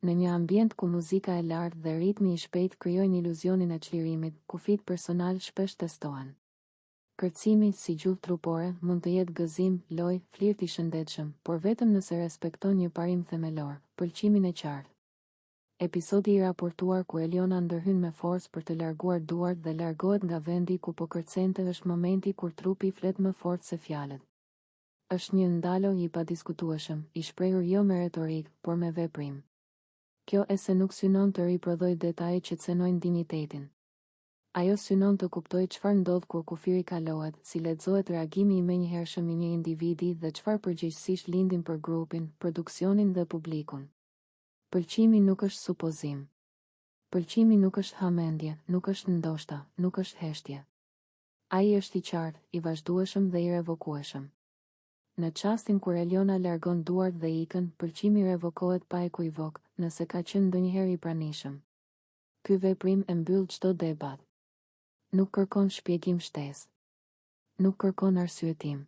Në një ambient ku muzika e lartë dhe ritmi i shpejt krijojnë iluzionin e çlirimit, kufit personal shpesh testohen. Kërcimi, si gjuhë trupore, mund të jetë gëzim, lojë, flirt i shëndetshëm, por vetëm nëse respekton një parim themelor, pëlqimin e qartë. Episodi i raportuar ku Eliona ndërhyn me forcë për të larguar duart dhe largohet nga vendi ku po kërcente është momenti kur trupi flet më fort se fjalët. Është një ndalo i padiskutueshëm, i shprehur jo me retorik, por me veprim. Kjo se nuk synon të riprodhoj detaje që cënojnë dinjitetin. Ajo synon të kuptoj çfarë ndodh kur kufiri kalohet, si lexohet reagimi i menjëhershëm i një individi dhe çfarë përgjegjësish lindin për grupin, produksionin dhe publikun. Pëlqimi nuk është supozim. Pëlqimi nuk është hamendje, nuk është ndoshta, nuk është heshtje. Ai është i qartë, i vazhdueshëm dhe i revokueshëm. Në çastin kur Eliona largon duart dhe ikën, pëlqimi revokohet pa ekuivok, nëse ka qenë ndonjëherë i pranishëm. Ky veprim e mbyll çdo debat. Nuk kërkon shpjegim shtesë. Nuk kërkon arsyetim.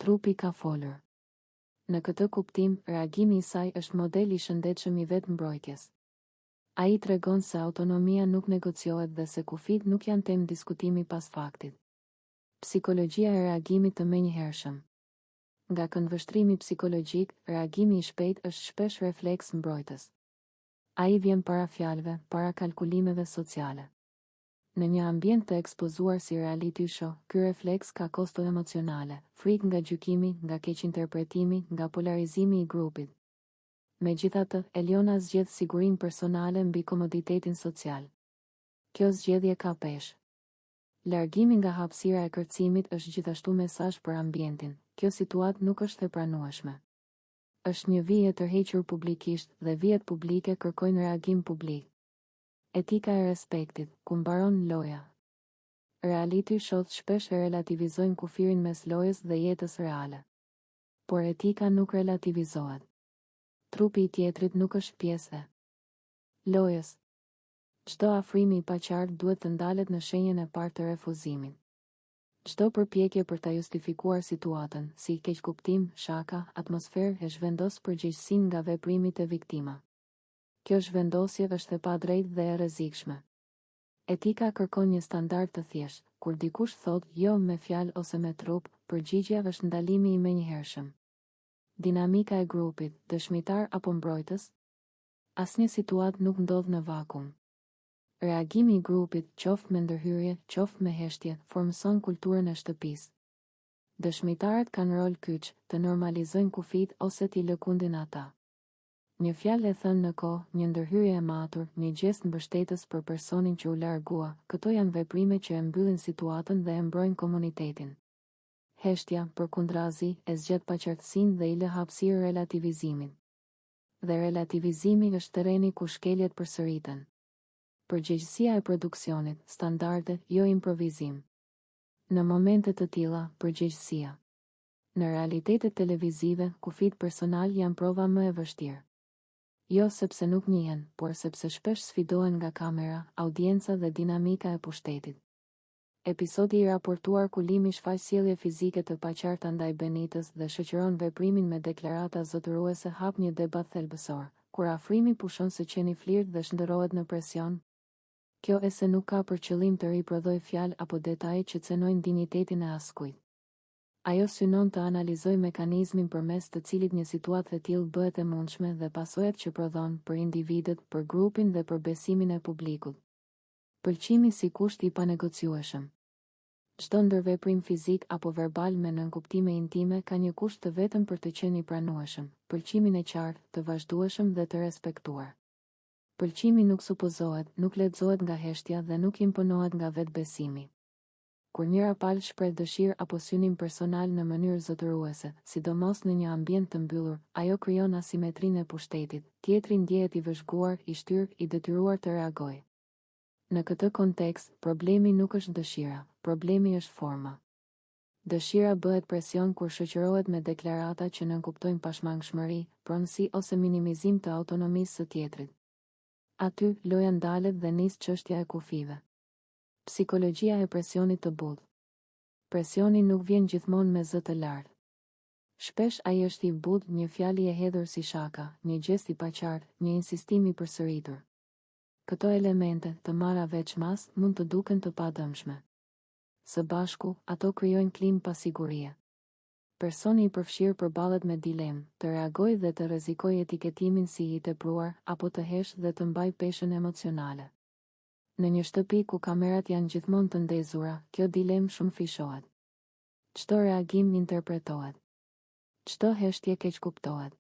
Trupi ka folur. Në këtë kuptim, reagimi i saj është model i shëndetshëm i vetë mbrojtjes. Ai tregon se autonomia nuk negociohet dhe se kufit nuk janë temë diskutimi pas faktit. Psikologjia e reagimit të menjëhershëm. Nga këndvështrimi psikologjik, reagimi i shpejt është shpesh refleks mbrojtës. Ai vjen para fjalëve, para kalkulimeve sociale. Në një ambient të ekspozuar si reality show, ky refleks ka kosto emocionale, frikë nga gjykimi, nga keqinterpretimi, nga polarizimi i grupit. Megjithatë, Eliona zgjedh sigurinë personale mbi komoditetin social. Kjo zgjedhje ka peshë. Largimi nga hapësira e kërcimit është gjithashtu mesazh për ambientin. Kjo situatë nuk është e pranueshme. Është një vije e tërhequr publikisht dhe vijet publike kërkojnë reagim publik. Etika e respektit, ku mbaron loja. Reality show shpesh e relativizojnë kufirin mes lojës dhe jetës reale. Por etika nuk relativizohet. Trupi i tjetrit nuk është pjesë e lojës. Çdo afrim i paqartë duhet të ndalet në shenjën e parë të refuzimit. Çdo përpjekje për ta justifikuar situatën, si keqkuptim, shaka, atmosferë, e zhvendos përgjegjësinë nga veprimet e viktima. Kjo zhvendosje është e padrejtë dhe e rrezikshme. Etika kërkon një standard të thjeshtë, kur dikush thotë jo me fjalë ose me trup, përgjigjja është ndalimi i menjëhershëm. Dinamika e grupit, dëshmitar apo mbrojtës? Asnjë situatë nuk ndodh në vakum. Reagimi i grupit, qoftë me ndërhyrje, qoftë me heshtje, formson kulturën e shtëpisë. Dëshmitarët kanë rol kyç, të normalizojnë kufit ose t'i lëkundin ata. Një fjalë e thënë në kohë, një ndërhyrje e matur, një gjest mbështetës për personin që u largua, këto janë veprime që e mbyllin situatën dhe e mbrojnë komunitetin. Heshtja, përkundrazi, e zgjedh paqartësinë dhe i lë hapësirë relativizimin. Dhe relativizimi është terreni ku shkeljet përsëriten. Përgjegjësia e produksionit, standarde, jo improvizim. Në momente të tilla, përgjegjësia. Në realitetet televizive, kufit personal janë prova më e vështirë. Jo sepse nuk njihen, por sepse shpesh sfidohen nga kamera, audienca dhe dinamika e pushtetit. Episodi i raportuar ku Limi shfaq sjellje fizike të paqarta ndaj Benitës dhe shoqëron veprimin me deklarata zotëruese hap një debat thelbësor, kur afrimi pushon së qeni flirt dhe shndërrohet në presion. Kjo se nuk ka për qëllim të riprodhoj fjalë apo detaje që cënojnë dinjitetin e askujt. Ajo synon të analizoj mekanizmin përmes të cilit një situatë e tillë bëhet e mundshme dhe pasojat që prodhon për individët, për grupin dhe për besimin e publikut. Pëlqimi si kusht i panegociueshëm. Çdo ndërveprim fizik apo verbal me nënkuptime intime ka një kusht të vetëm për të qenë i pranueshëm, pëlqimin e qartë, të vazhdueshëm dhe të respektuar. Pëlqimi nuk supozohet, nuk lexohet nga heshtja dhe nuk imponohet nga vetbesimi. Kur njëra palë shpreh dëshirë apo synim personal në mënyrë zotëruese, sidomos në një ambient të mbyllur, ajo krijon asimetrinë e pushtetit, tjetri ndjehet i vëzhguar, i shtyrë, i detyruar të reagojë. Në këtë kontekst, problemi nuk është dëshira, problemi është forma. Dëshira bëhet presion kur shoqërohet me deklarata që nënkuptojnë pashmangshmëri, pronësi ose minimizim të autonomisë së tjetrit. Aty, loja ndalet dhe nis çështja e kufive. Psikologjia e presionit të butë. Presioni nuk vjen gjithmonë me zë të lartë. Shpesh ai është i budh, një fjalë e hedhur si shaka, një gest i paqartë, një insistim i përsëritur. Këto elemente, të marra veç mas, mund të duken të padëmshme. Së bashku, ato krijojnë klimë pasigurie. Personi i përfshirë përballet me dilemë, të reagojë dhe të rrezikojë etiketimin si i tepruar, apo të heshtë dhe të mbajë peshën emocionale. Në një shtëpi ku kamerat janë gjithmonë të ndezura, kjo dilemë shumë fishohet. Çdo reagim interpretohet. Çdo heshtje keq kuptohet.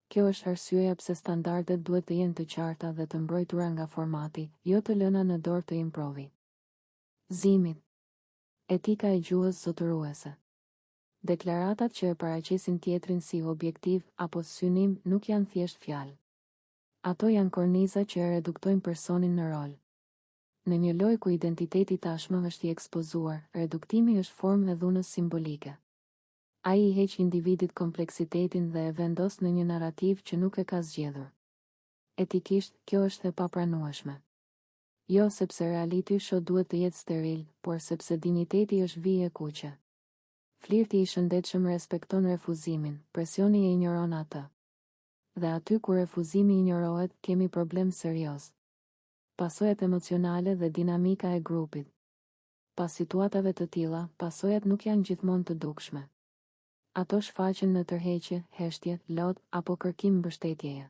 Kjo është arsyeja pse standardet duhet të jenë të qarta dhe të mbrojtura nga formati, jo të lëna në dorë të improvi. Zimit. Etika e gjuhës zotëruese. Deklaratat që e paraqesin tjetrin si objektiv apo synim nuk janë thjesht fjalë. Ato janë korniza që e reduktojnë personin në rol. Në një lojë ku identiteti tashmë është i ekspozuar, reduktimi është formë e dhunës simbolike. Ai i heq individit kompleksitetin dhe e vendos në një narrativ që nuk e ka zgjedhur. Etikisht, kjo është e papranueshme. Jo sepse reality show duhet të jetë steril, por sepse dinjiteti është vijë e kuqe. Flirti i shëndetshëm respekton refuzimin, presioni e injoron atë. Dhe aty ku refuzimi injorohet, kemi problem serioz. Pasojat emocionale dhe dinamika e grupit. Pas situatave të tilla, pasojat nuk janë gjithmonë të dukshme. Ato shfaqen në tërheqje, heshtje, lot apo kërkim mbështetjeje.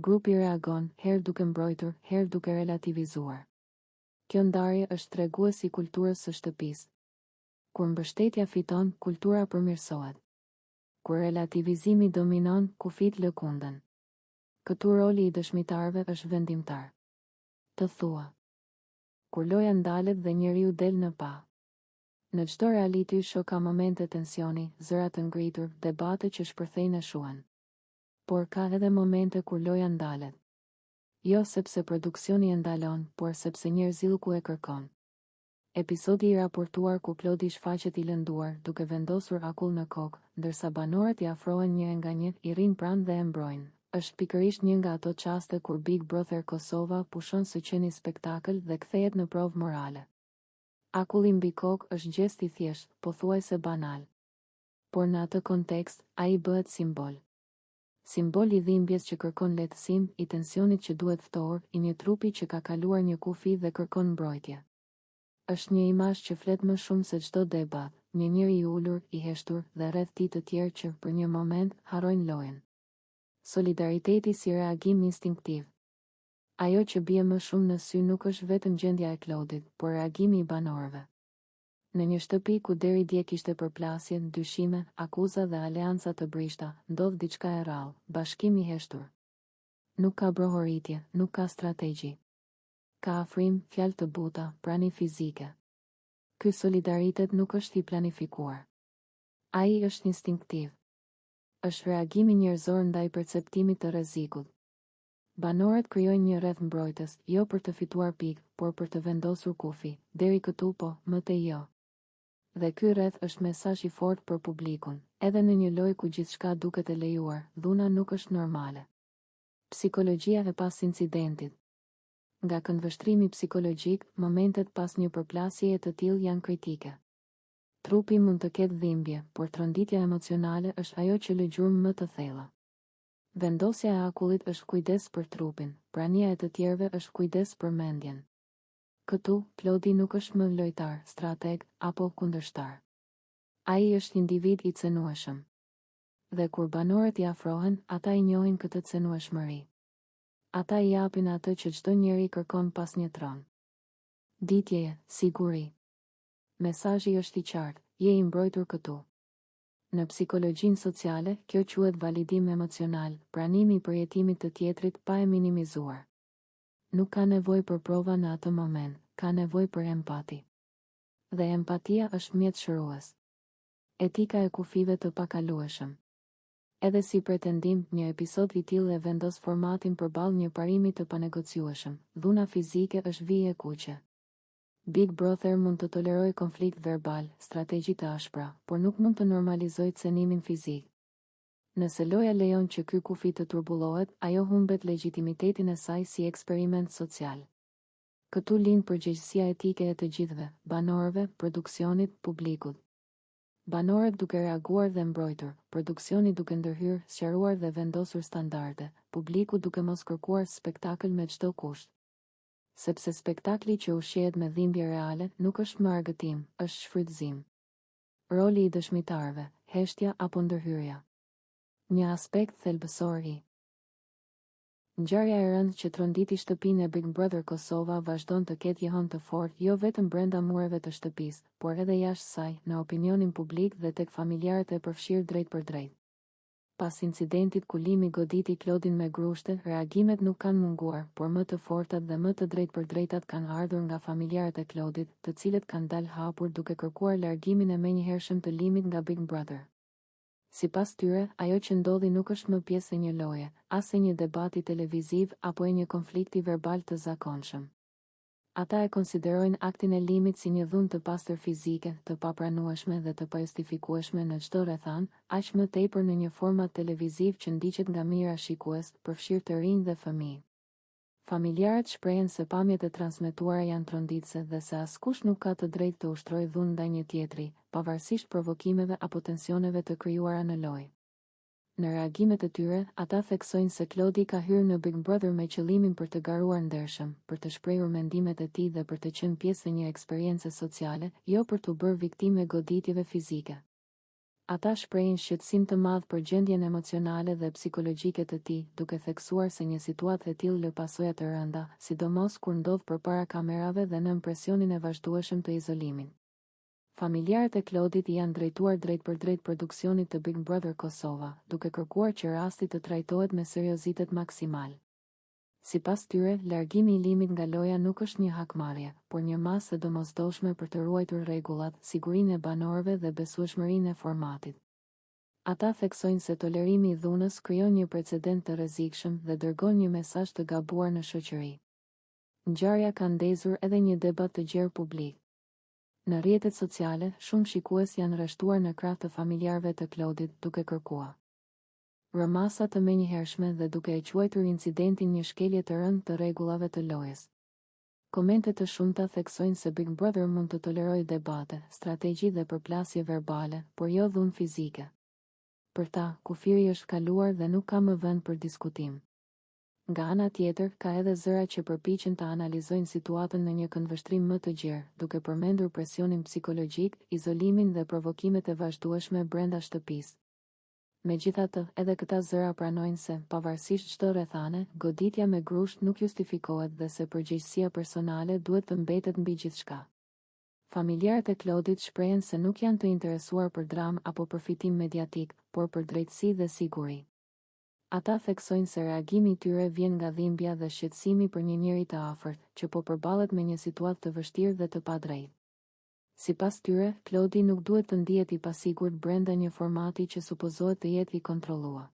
Grupi reagon, herë duke mbrojtur, herë duke relativizuar. Kjo ndarje është tregues i kulturës së shtëpisë. Kur mbështetja fiton, kultura përmirësohet. Kur relativizimi dominon, kufit lëkunden. Këtu roli i dëshmitarëve është vendimtar. Të thua. Kur loja ndalet dhe njeriu del në pa. Në çdo reality show ka momente tensioni, zëra të ngritur, debate që shpërthejnë e shuan. Por ka edhe momente kur loja ndalet. Jo sepse produksioni e ndalon, por sepse njerëzillku e kërkon. Episodi i raportuar ku Klodi shfaqet i lënduar, duke vendosur akull në kokë, ndërsa banorët i afrohen një nga një, i rrinë pranë dhe e mbrojnë. Është pikërisht një nga ato çaste kur Big Brother Kosova pushon së qeni spektakël dhe kthehet në provë morale. Akulli mbi kokë është gjest i thjeshtë, pothuajse banal. Por në atë kontekst, ai bëhet simbol. Simbol i dhimbjes që kërkon lehtësim, i tensionit që duhet ftohur, i një trupi që ka kaluar një kufi dhe kërkon mbrojtje. Është një imazh që flet më shumë se çdo debat, një njeri i ulur, i heshtur dhe rreth tij të tjerë që për një moment harrojnë lojën. Solidariteti si reagim instinktiv. Ajo që bie më shumë në sy nuk është vetëm gjendja e Klodit, por reagimi i banorëve. Në një shtëpi ku deri dje kishte përplasje, dyshime, akuza dhe aleanca të brishta, ndodh diçka e rrallë, bashkim i heshtur. Nuk ka brohoritje, nuk ka strategji. Ka afrim, fjalë të buta, prani fizike. Ky solidaritet nuk është i planifikuar. Ai është instinktiv. Është reagimi njerëzor ndaj perceptimit të rrezikut. Banorët krijojnë një rreth mbrojtës, jo për të fituar pikë, por për të vendosur kufi. Deri këtu po, më tej jo. Dhe ky rreth është mesazh i fortë për publikun, edhe në një lojë ku gjithçka duket e lejuar, dhuna nuk është normale. Psikologjia e pas incidentit. Nga këndvështrimi psikologjik, momentet pas një përplasjeje të tillë janë kritike. Trupi mund të ketë dhimbje, por tronditja emocionale është ajo që lë gjurmë më të thella. Vendosja e akullit është kujdes për trupin, prania e të tjerëve është kujdes për mendjen. Këtu, Klodi nuk është më lojtar, strateg apo kundërshtar. Ai është individ i cenueshëm. Dhe kur banorët i afrohen, ata i njohin këtë cenueshmëri. Ata i japin atë që çdo njeri kërkon pas një tron. Ditjeje, siguri. Mesazhi është i qartë, je i mbrojtur këtu. Në psikologjinë sociale, kjo quhet validim emocional, pranimi i përjetimit të tjetrit pa e minimizuar. Nuk ka nevojë për prova në atë moment, ka nevojë për empati. Dhe empatia është mjet shërues. Etika e kufive të pakalueshëm. Edhe si pretendim, një episod i tillë e vendos formatin përballë një parimi të panegociueshëm. Dhuna fizike është vijë e kuqe. Big Brother mund të tolerojë konflikt verbal, strategji të ashpra, por nuk mund të normalizojë cenimin fizik. Nëse loja lejon që ky kufi të turbullohet, ajo humbet legjitimitetin e saj si eksperiment social. Këtu lind përgjegjësia etike e të gjithëve, banorëve, produksionit, publikut. Banorët duke reaguar dhe mbrojtur, produksioni duke ndërhyrë, sqaruar dhe vendosur standarde, publiku duke mos kërkuar spektakël me çdo kusht. Sepse spektakli që ushqehet me dhimbje reale nuk është më argëtim, është shfrytëzim. Roli i dëshmitarëve, heshtja apo ndërhyrja. Një aspekt thelbësor i ngjarja e rëndë që tronditi shtëpinë e Big Brother Kosova vazhdon të ketë jehon të fortë jo vetëm brenda mureve të shtëpisë, por edhe jashtë saj, në opinionin publik dhe tek familjarët e përfshirë drejt për drejt. Pas incidentit ku Limi goditi Klodin me grushte, reagimet nuk kanë munguar, por më të fortat dhe më të drejt për drejtat kanë ardhur nga familjarët e Klodit, të cilët kanë dalë hapur duke kërkuar largimin e menjëhershëm të Limit nga Big Brother. Sipas tyre, ajo që ndodhi nuk është më pjesë e një loje, as e një debati televiziv apo e një konflikti verbal të zakonshëm. Ata e konsiderojnë aktin e Limit si një dhunë të pastër fizike, të papranueshme dhe të pajustifikueshme në çdo rrethan, aq më tepër në një format televiziv që ndiqet nga mijëra shikues, përfshirë të rinj dhe fëmijë. Familjarët shprehen se pamjet e transmetuara janë tronditëse dhe se askush nuk ka të drejtë të ushtrojë dhunë ndaj një tjetri, pavarësisht provokimeve apo tensioneve të krijuara në lojë. Në reagimet e tyre, ata theksojnë se Klodi ka hyrë në Big Brother me qëllimin për të garuar ndershëm, për të shprehur mendimet e tij dhe për të qenë pjesë e një eksperience sociale, jo për të bërë viktimë goditjeve fizike. Ata shprehin shqetësim të madh për gjendjen emocionale dhe psikologjike të tij, duke theksuar se një situatë e tillë lë pasoja të rënda, sidomos kur ndodh përpara kamerave dhe në presionin e vazhdueshëm të izolimin. Familjarët e Klodit janë drejtuar drejt për drejt produksionit të Big Brother Kosova, duke kërkuar që rasti të trajtohet me seriozitet maksimal. Sipas tyre, largimi i Limit nga loja nuk është një hakmarrje, por një masë e domosdoshme për të ruajtur rregullat, sigurinë e banorëve dhe besueshmërinë e formatit. Ata theksojnë se tolerimi i dhunës krijon një precedent të rrezikshëm dhe dërgon një mesazh të gabuar në shoqëri. Ngjarja ka ndezur edhe një debat të gjerë publik. Në rrjetet sociale, shumë shikues janë rreshtuar në krah të familjarëve të Klodit duke kërkuar rëmasa të menjëhershme dhe duke e quajtur incidentin një shkelje të rëndë të rregullave të lojës. Komente të shumta theksojnë se Big Brother mund të tolerojë debate, strategji dhe përplasje verbale, por jo dhunë fizike. Për ta, kufiri është kaluar dhe nuk ka më vend për diskutim. Nga ana tjetër, ka edhe zëra që përpiqen të analizojnë situatën në një këndvështrim më të gjerë, duke përmendur presionin psikologjik, izolimin dhe provokimet e vazhdueshme brenda shtëpisë. Megjithatë, edhe këta zëra pranojnë se, pavarësisht çdo rrethane, goditja me grusht nuk justifikohet dhe se përgjegjësia personale duhet të mbetet mbi gjithçka. Familjarët e Klodit shprehen se nuk janë të interesuar për dramë apo përfitim mediatik, por për drejtësi dhe siguri. Ata theksojnë se reagimi i tyre vjen nga dhimbja dhe shqetësimi për një njeri të afërt, që po përballet me një situatë të vështirë dhe të padrejtë. Sipas tyre, Klodi nuk duhet të ndihet i pasigurt brenda një formati që supozohet të jetë i kontrolluar.